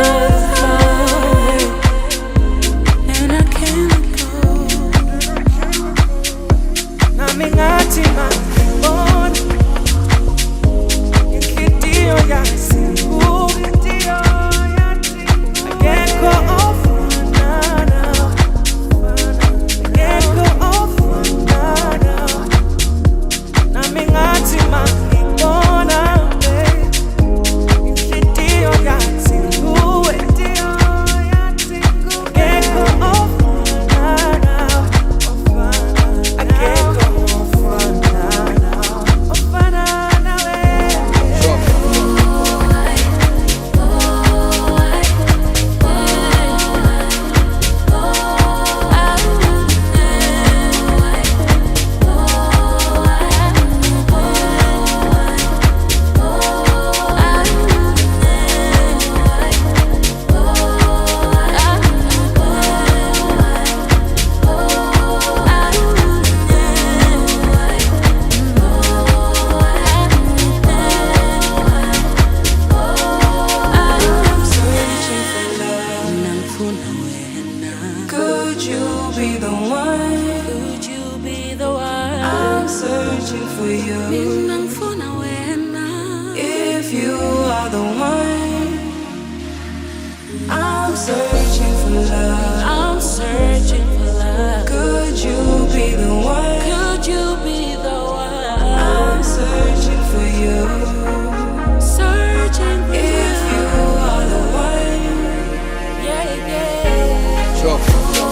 high, and I can't go. Nami ngathi mangibona inhliziyo yasingu, akekho ofanana, akekho ofanana. Nami ngathi mangibona inhliziyo yasingu, akekho ofanana, akekho ofanana, ofanana we. Could you be the one? Could you be the one? I'm searching for you. If you are the one, I'm searching for love. I'm searching for love. Could you be the one? Could you be the one? I'm searching for you. Searching for if you are the one. Yeah, yeah. Sure. Sure.